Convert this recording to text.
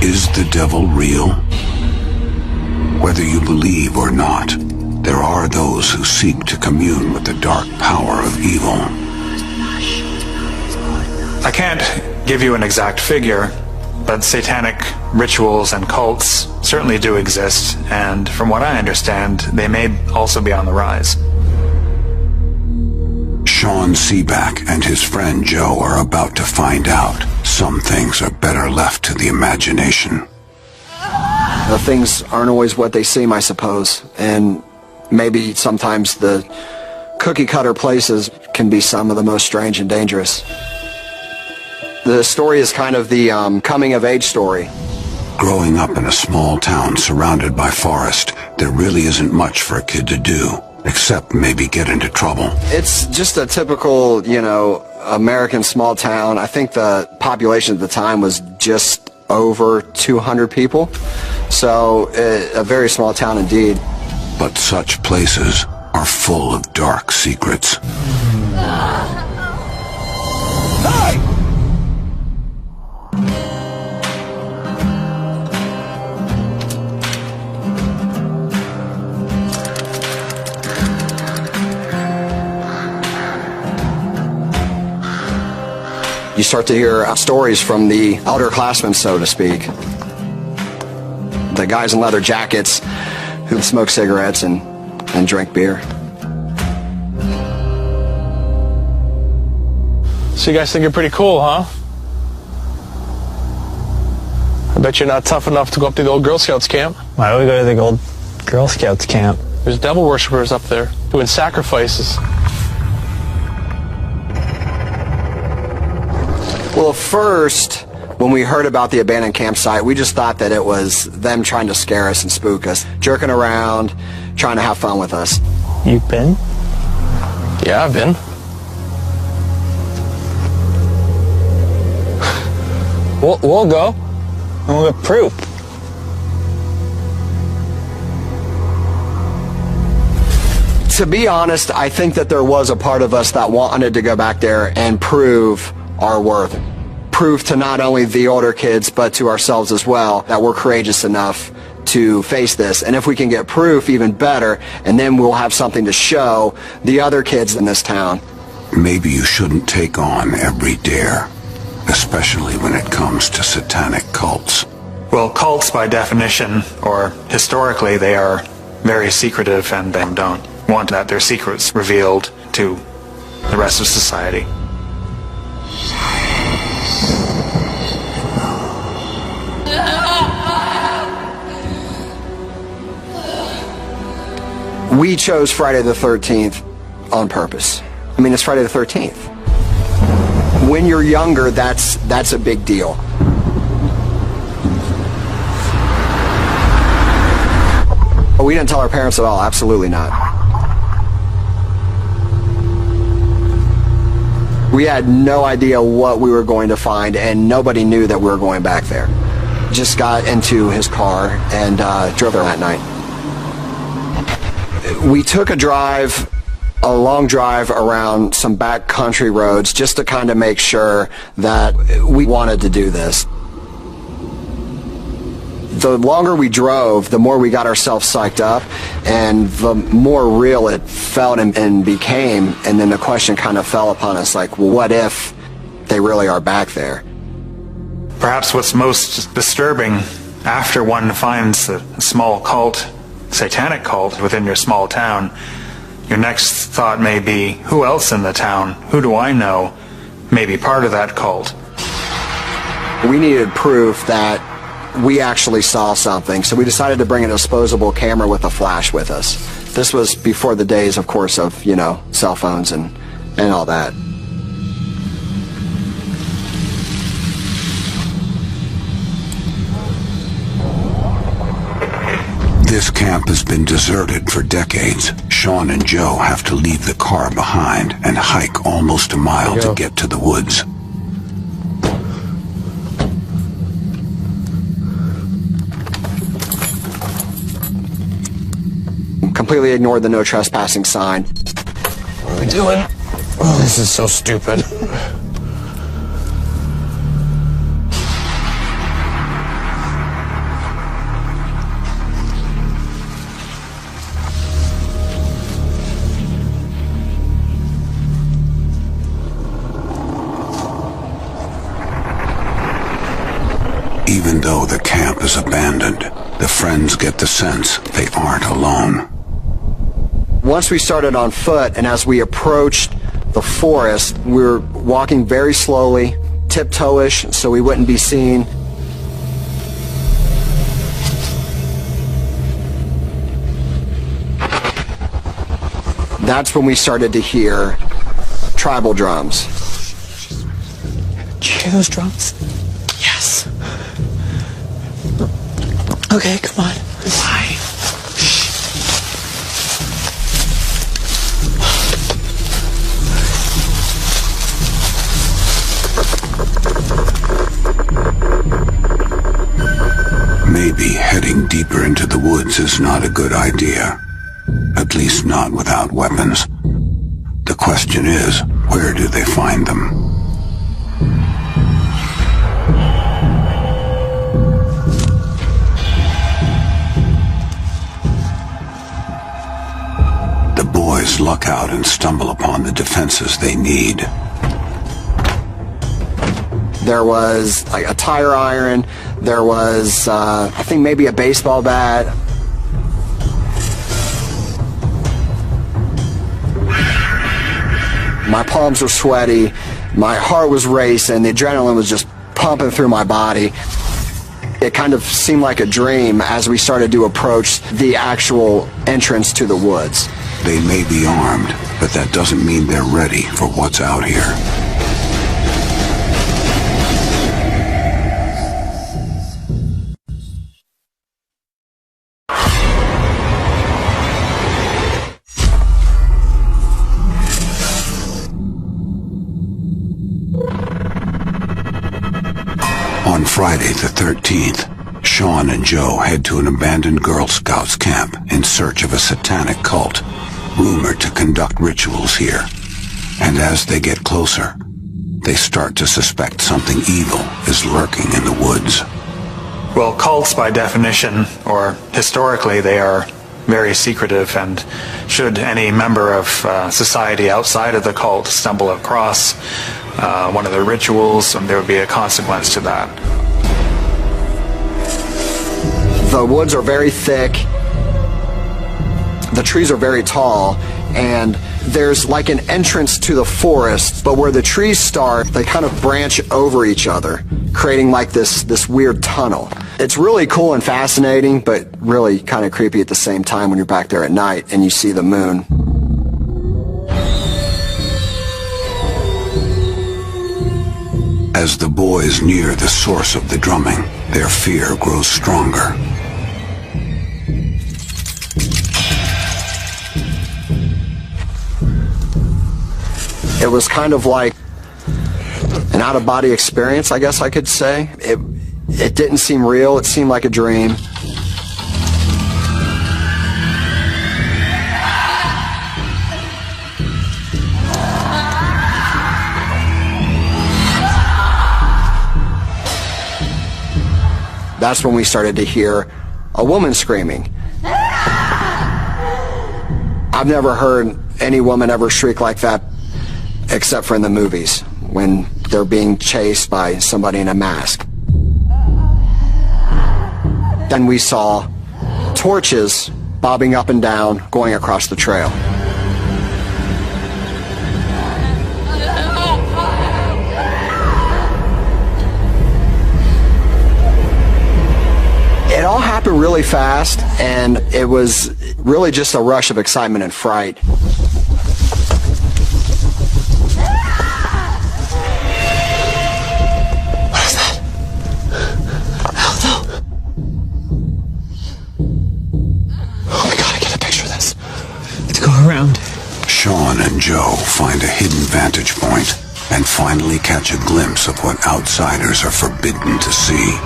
Is the devil real? Whether you believe or not, there are those who seek to commune with the dark power of evil. I can't give you an exact figure, but satanic rituals and cults certainly do exist, and from what I understand, they may also be on the rise. Sean Seaback and his friend Joe are about to find out. Some things are better left to the imagination. The things aren't always what they seem, I suppose, and maybe sometimes the cookie-cutter places can be some of the most strange and dangerous. The story is kind of the coming-of-age story. Growing up in a small town surrounded by forest, there really isn't much for a kid to do, except maybe get into trouble. It's just a typical, American small town. I think the population at the time was just over 200 people, so a very small town indeed. But such places are full of dark secrets. Hey! You start to hear stories from the elderclassmen, so to speak. The guys in leather jackets who smoke cigarettes and drink beer. So you guys think you're pretty cool, huh? I bet you're not tough enough to go up to the old Girl Scouts camp. Why do we go to the old Girl Scouts camp? There's devil worshippers up there doing sacrifices. Well, first, when we heard about the abandoned campsite, we just thought that it was them trying to scare us and spook us, jerking around, trying to have fun with us. You've been? Yeah, I've been. We'll go. And we'll get proof. To be honest, I think that there was a part of us that wanted to go back there and prove our worth. Prove to not only the older kids, but to ourselves as well, that we're courageous enough to face this. And if we can get proof, even better, and then we'll have something to show the other kids in this town. Maybe you shouldn't take on every dare, especially when it comes to satanic cults. Well, cults by definition, or historically, they are very secretive and they don't want that their secrets revealed to the rest of society. We chose Friday the 13th on purpose. I mean, it's Friday the 13th. When you're younger, that's a big deal. We didn't tell our parents at all, absolutely not. We had no idea what we were going to find, and nobody knew that we were going back there. Just got into his car and drove there that night. We took a long drive around some back country roads just to kind of make sure that we wanted to do this. The longer we drove, the more we got ourselves psyched up, and the more real it felt and became, and then the question kind of fell upon us, like, well, what if they really are back there? Perhaps what's most disturbing after one finds a small cult, satanic cult within your small town, your next thought may be, who else in the town, who do I know, may be part of that cult? We needed proof that we actually saw something, so we decided to bring a disposable camera with a flash with us. This was before the days, of course, of, cell phones and all that. This camp has been deserted for decades. Sean and Joe have to leave the car behind and hike almost a mile to get to the woods. Completely ignored the no trespassing sign. What are we doing? Oh, this is so stupid. Even though the camp is abandoned, the friends get the sense they aren't alone. Once we started on foot, and as we approached the forest, we were walking very slowly, tiptoe-ish, so we wouldn't be seen. That's when we started to hear tribal drums. Did you hear those drums? Yes. Okay, come on. Why? Maybe heading deeper into the woods is not a good idea. At least not without weapons. The question is, where do they find them? The boys luck out and stumble upon the defenses they need. There was like a tire iron, there was, I think maybe a baseball bat. My palms were sweaty, my heart was racing, the adrenaline was just pumping through my body. It kind of seemed like a dream as we started to approach the actual entrance to the woods. They may be armed, but that doesn't mean they're ready for what's out here. On Friday the 13th, Sean and Joe head to an abandoned Girl Scouts camp in search of a satanic cult, rumored to conduct rituals here. And as they get closer, they start to suspect something evil is lurking in the woods. Well, cults by definition, or historically, they are very secretive, and should any member of society outside of the cult stumble across one of the rituals, there would be a consequence to that. The woods are very thick, the trees are very tall, and there's like an entrance to the forest, but where the trees start, they kind of branch over each other, creating like this weird tunnel. It's really cool and fascinating, but really kind of creepy at the same time when you're back there at night and you see the moon. As the boys near the source of the drumming, their fear grows stronger. It was kind of like an out-of-body experience, I guess I could say. It didn't seem real, it seemed like a dream. That's when we started to hear a woman screaming. I've never heard any woman ever shriek like that except for in the movies when they're being chased by somebody in a mask. Then we saw torches bobbing up and down going across the trail. It all happened really fast, and it was really just a rush of excitement and fright. What is that? Aldo! Oh my god, I get a picture of this. Let's go around. Sean and Joe find a hidden vantage point and finally catch a glimpse of what outsiders are forbidden to see.